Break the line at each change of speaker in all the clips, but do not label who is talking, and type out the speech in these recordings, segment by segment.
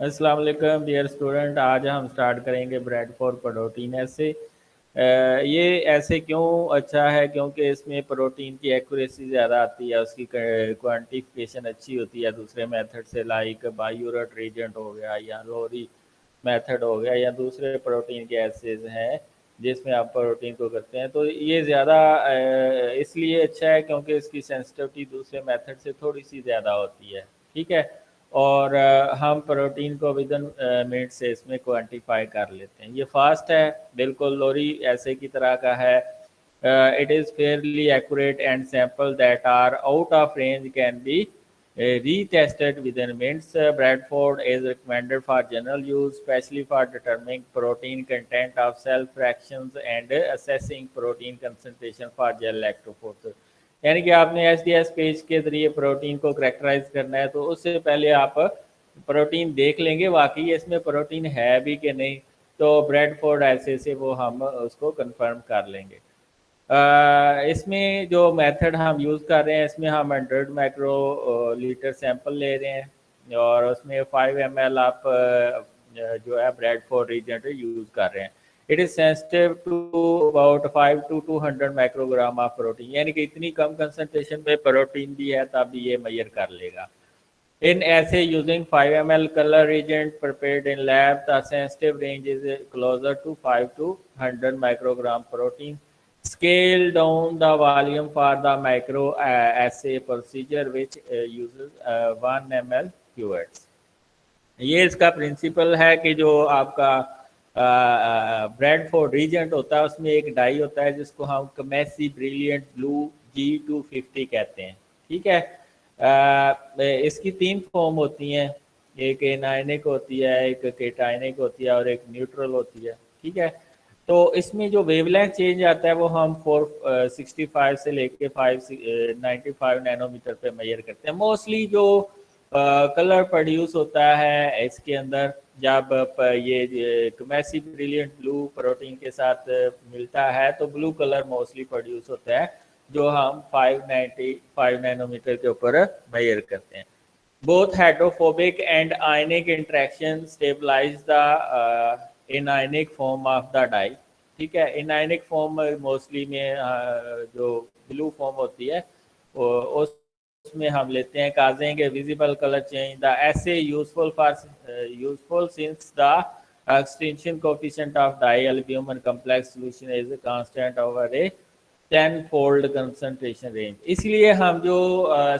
अस्सलाम वालेकुम dear student. आज हम स्टार्ट करेंगे ब्रेडफोर्ड प्रोटीन ऐसे। ये ऐसे क्यों अच्छा है? क्योंकि इसमें प्रोटीन की एक्यूरेसी ज़्यादा आती है, उसकी क्वांटिफिकेशन अच्छी होती है दूसरे मेथड से, लाइक बायूरट रीजेंट हो गया या लोरी मेथड हो गया या दूसरे प्रोटीन के एसेज हैं जिसमें आप प्रोटीन को करते हैं। तो ये ज़्यादा इसलिए अच्छा है क्योंकि इसकी सेंसिटिविटी दूसरे मेथड से थोड़ी सी ज़्यादा होती है। ठीक है। और हम प्रोटीन को विदिन मिनट से इसमें क्वांटिफाई कर लेते हैं। ये फास्ट है, बिल्कुल लोरी ऐसे की तरह का है। It is fairly accurate and sample that are out of range can be retested within minutes. Bradford is recommended for general use, especially for determining protein content of cell fractions and assessing protein concentration for gel lactophoresis. यानी कि आपने SDS page के ज़रिए protein को characterized करना है, तो उससे पहले आप प्रोटीन देख लेंगे वाकई इसमें प्रोटीन है भी कि नहीं। तो ब्रेडफोर्ड ऐसे से वो हम उसको कंफर्म कर लेंगे। इसमें जो मेथड हम यूज़ कर रहे हैं, इसमें हम 100 माइक्रो लीटर सैंपल ले रहे हैं और उसमें 5 ml आप जो है ब्रेडफोर्ड रीजेंट यूज़ कर रहे हैं। It is sensitive to about 5 to 200 microgram of protein, यानी कि इतनी कम कंसनट्रेशन में प्रोटीन भी है तब भी ये मेजर कर लेगा। In assay using 5 ml color reagent prepared in lab, the sensitive range is closer to 5 to 100 microgram protein. Scale down the volume for the micro assay procedure, which uses 1 ml cuvettes. ये इसका principal है कि जो आपका Bradford reagent होता है उसमें एक डाई होता है जिसको हम कमेसी ब्रिलियंट ब्लू G250 कहते हैं। ठीक है। इसकी 3 फॉर्म होती हैं, एक एनायनिक होती है, एक केटायनिक होती है और एक न्यूट्रल होती है। ठीक है। तो इसमें जो वेवलेंथ चेंज आता है वो हम 465 से लेके 595 नैनोमीटर पे मेजर करते हैं। मोस्टली जो कलर प्रोड्यूस होता है इसके अंदर, जब ये कमेसी ब्रिलियंट ब्लू प्रोटीन के साथ मिलता है तो ब्लू कलर मोस्टली प्रोड्यूस होता है, जो हम 595 नैनोमीटर के ऊपर मेजर करते हैं। Both hydrophobic and ionic interaction stabilise the anionic form of the dye. ठीक है। इनआयनिक फॉर्म मोस्टली में जो ब्लू फॉर्म होती है उसमें हम लेते हैं, causing visible colour change. The assay useful since the extension coefficient of dye albumin complex solution is constant over a 10-fold concentration range. इसलिए हम जो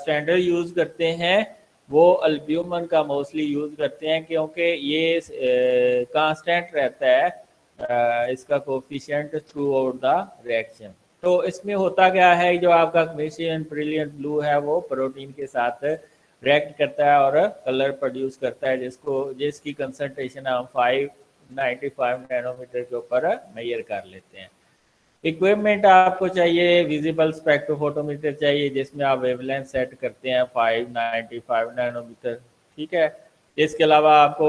स्टैंडर्ड यूज़ करते हैं वो अल्ब्यूमिन का मोस्टली यूज़ करते हैं क्योंकि ये कांस्टेंट रहता है इसका coefficient through out the reaction. तो इसमें होता क्या है, जो आपका कमेशियन ब्रिलियंट ब्लू है वो प्रोटीन के साथ रिएक्ट करता है और कलर प्रोड्यूस करता है जिसकी कंसंट्रेशन हम 595 नैनोमीटर के ऊपर मेजर कर लेते हैं। इक्विपमेंट आपको चाहिए, विजिबल स्पेक्ट्रोफोटोमीटर चाहिए जिसमें आप वेवलेंथ सेट करते हैं 595 नैनोमीटर। ठीक है। इसके अलावा आपको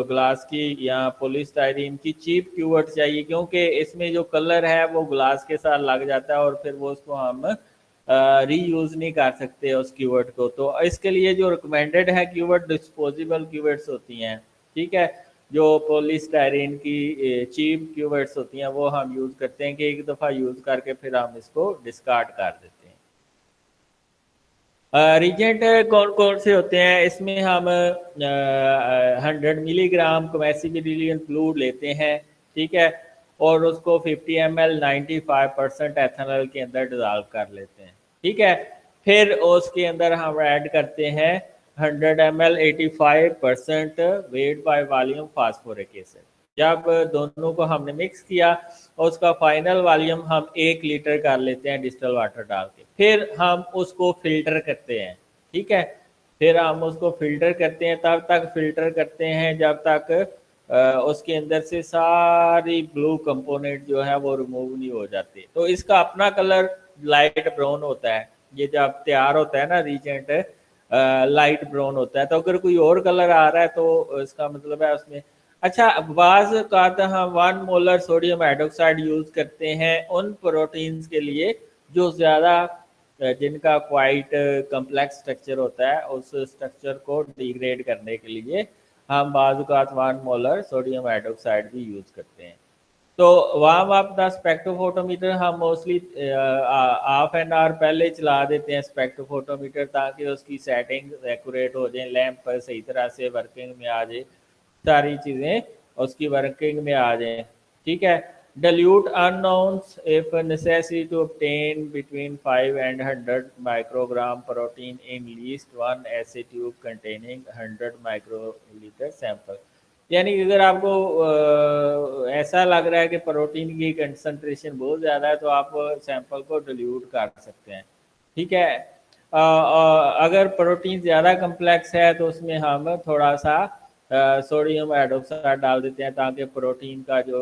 ग्लास की या पॉलीस्टाइरीन की चीप क्यूवर्ट चाहिए क्योंकि इसमें जो कलर है वो ग्लास के साथ लग जाता है और फिर वो उसको हम रीयूज़ नहीं कर सकते उस क्यूवर्ट को। तो इसके लिए जो रिकमेंडेड है क्यूवर्ट डिस्पोजेबल क्यूवर्ट्स होती हैं। ठीक है। जो पॉलीस्टाइरीन की चीप क्यूवर्ट्स होती हैं वो हम यूज़ करते हैं कि एक दफ़ा यूज़ करके फिर हम इसको डिस्कार्ड कर देते हैं। रिजेंट कौन कौन से होते हैं? इसमें हम 100 मिलीग्राम कमेसी ब्रिलियंट ब्लू लेते हैं। ठीक है। और उसको 50 ml 95% एथेनॉल के अंदर डिजॉल्व कर लेते हैं। ठीक है। फिर उसके अंदर हम ऐड करते हैं 100 ml 85% weight by volume phosphoric acid. जब दोनों को हमने मिक्स किया और उसका फाइनल वॉल्यूम हम 1 लीटर कर लेते हैं डिस्टिल वाटर डाल के, फिर हम उसको फिल्टर करते हैं। ठीक है। फिर हम उसको फिल्टर करते हैं, तब तक फिल्टर करते हैं जब तक उसके अंदर से सारी ब्लू कंपोनेंट जो है वो रिमूव नहीं हो जाती। तो इसका अपना कलर लाइट ब्राउन होता है। ये जब तैयार होता है ना रीजेंट लाइट ब्राउन होता है। तो अगर कोई और कलर आ रहा है तो इसका मतलब है उसमें अच्छा बाज का हम 1 मोलर सोडियम हाइड्रोक्साइड यूज़ करते हैं उन प्रोटीन्स के लिए जो ज़्यादा जिनका क्वाइट कम्प्लेक्स स्ट्रक्चर होता है, उस स्ट्रक्चर को डिग्रेड करने के लिए हम बाज़-औक़ात 1 मोलर सोडियम हाइड्रोक्साइड भी यूज़ करते हैं। तो वार्म अप द स्पेक्ट्रोफोटोमीटर हम मोस्टली हाफ एन आवर पहले चला देते हैं स्पेक्ट्रोफोटोमीटर, ताकि उसकी सेटिंग एक्यूरेट हो जाए, लैंप पर सही तरह से वर्किंग में आ जाए, सारी चीज़ें उसकी वर्किंग में आ जाएं। ठीक है। dilute unknowns if necessary to obtain between 5 and 100 microgram protein in least one acid tube containing 100 microliter sample। यानी कि अगर आपको ऐसा लग रहा है कि प्रोटीन की कंसंट्रेशन बहुत ज़्यादा है, तो आप सैंपल को डिल्यूट कर सकते हैं। ठीक है। अगर प्रोटीन ज़्यादा कम्प्लेक्स है तो उसमें हम थोड़ा सा सोडियम हाइड्रोक्साइड डाल देते हैं, ताकि प्रोटीन का जो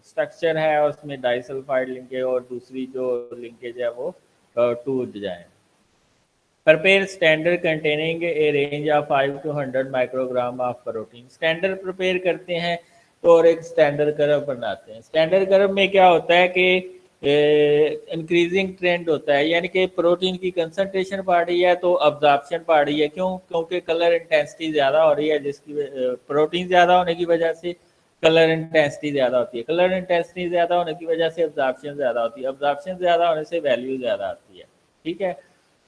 स्ट्रक्चर है उसमें डाइसल्फाइड लिंकेज और दूसरी जो लिंकेज है वो टूट जाए। Prepare standard containing a range of 5 to 100 microgram of protein. Standard prepare करते हैं तो और एक स्टैंडर्ड कर्व बनाते हैं। स्टैंडर्ड कर्व में क्या होता है कि इंक्रीजिंग ट्रेंड होता है, यानी कि प्रोटीन की कंसंट्रेशन बढ़ रही है तो अब्जॉर्प्शन बढ़ रही है। क्यों? क्योंकि कलर इंटेंसिटी ज़्यादा हो रही है, जिसकी प्रोटीन ज़्यादा होने की वजह से कलर इंटेंसिटी ज़्यादा होती है। कलर इंटेंसिटी ज़्यादा होने की वजह से अब्जॉर्प्शन ज़्यादा होती है। अब्जॉर्प्शन ज़्यादा होने से वैल्यू ज़्यादा आती है। ठीक है।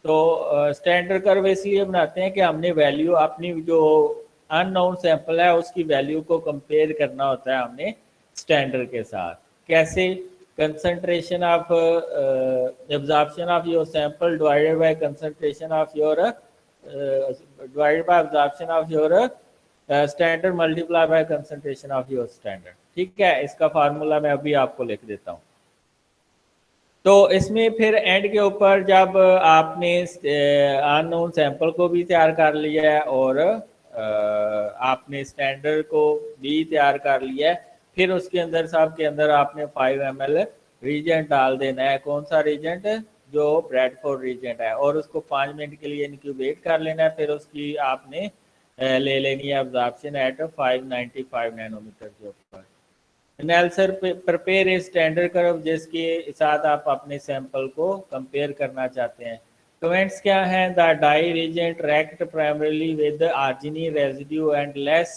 तो स्टैंडर्ड कर्व इसलिए बनाते हैं कि हमने वैल्यू अपनी जो अननोन सैंपल है उसकी वैल्यू को कंपेयर करना होता है हमने स्टैंडर्ड के साथ। कैसे? Concentration of absorption of your sample divided by concentration of your divided by absorption of your standard multiply by concentration of your standard. ठीक है। इसका फार्मूला मैं अभी आपको लिख देता हूँ। तो इसमें फिर एंड के ऊपर जब आपने अननोन सैंपल को भी तैयार कर लिया है और आपने स्टैंडर्ड को भी तैयार कर लिया है, फिर उसके अंदर सब के अंदर आपने 5 ml रीजेंट डाल देना है। कौन सा रीजेंट? जो ब्रैडफोर्ड रीजेंट है, और उसको 5 मिनट के लिए इनक्यूबेट कर लेना है। फिर उसकी आपने ले लेनी है अब्जॉर्प्शन एट 595 नैनोमीटर के ऊपर। Analysis prepare a standard curve जिसके साथ आप अपने सैंपल को कंपेयर करना चाहते हैं। कमेंट्स क्या हैं? The dye reagent react primarily with arginine residue and less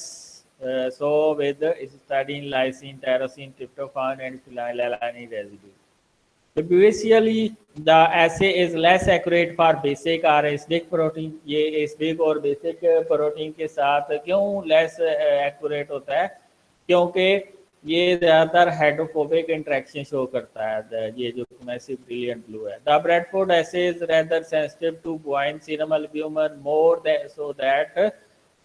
so with histidine, lysine, tyrosine, tryptophan and phenylalanine residue. Previously the assay is less accurate for basic or acidic protein। ये acidic और basic protein के साथ क्यों less accurate होता है? क्योंकि ये ज़्यादातर हाइड्रोफोबिक इंट्रैक्शन शो करता है, ये जो मैसिव ब्रिलियंट ब्लू है। The Bradford assay is rather sensitive to bovine serum albumin more so than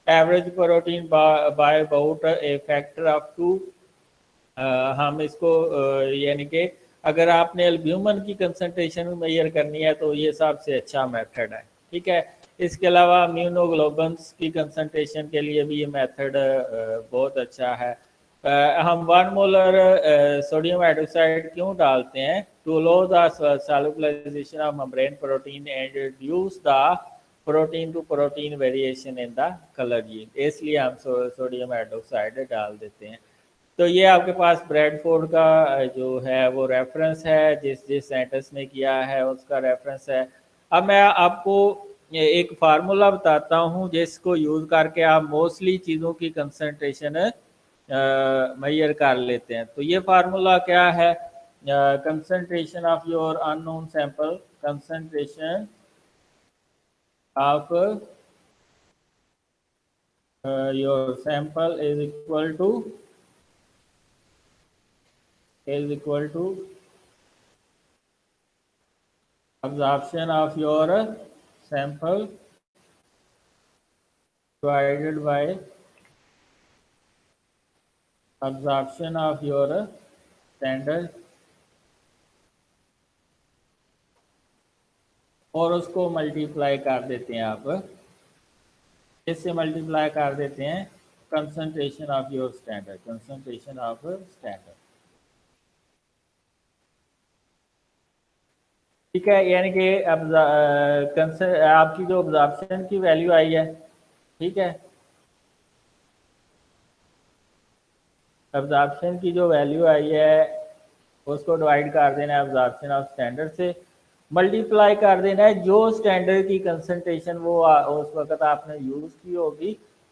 average protein by about a factor of 2। हम इसको यानी कि अगर आपने एल्ब्यूमिन की कंसंट्रेशन मेजर करनी है तो ये सबसे अच्छा मेथड है। ठीक है। इसके अलावा इम्यूनोग्लोबुलिन्स की कंसंट्रेशन के लिए भी ये मेथड बहुत अच्छा है। हम 1 मोलर सोडियम हाइड्रोक्साइड क्यों डालते हैं? To low the solubilisation of membrane protein and reduce the protein to protein variation in the colour gene, इसलिए हम सोडियम हाइड्रोक्साइड डाल देते हैं। तो ये आपके पास ब्रैडफोर्ड का जो है वो रेफरेंस है, जिस साइंटिस्ट ने किया है उसका रेफरेंस है। अब मैं आपको एक फार्मूला बताता हूँ जिसको यूज़ करके आप मोस्टली चीज़ों की कंसंट्रेशन मेजर कर लेते हैं। तो ये फार्मूला क्या है? Concentration of your unknown sample, concentration of your sample is equal to absorption of your sample divided by absorption of your standard, और उसको मल्टीप्लाई कर देते हैं आप, इससे मल्टीप्लाई कर देते हैं concentration of your standard, concentration of standard. ठीक है। यानी कि अब आपकी जो अब्जॉर्प्शन की वैल्यू आई है, ठीक है, अब्जॉर्प्शन की जो वैल्यू आई है उसको डिवाइड कर देना है अब्जॉर्प्शन ऑफ स्टैंडर्ड से, मल्टीप्लाई कर देना है जो स्टैंडर्ड की कंसंट्रेशन वो उस वक्त आपने यूज़ की होगी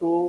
2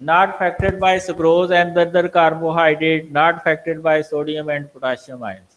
not affected by sucrose and other carbohydrate, not affected by sodium and potassium ions,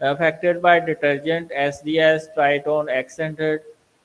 affected by detergent, SDS, tritone, accented,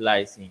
lysine,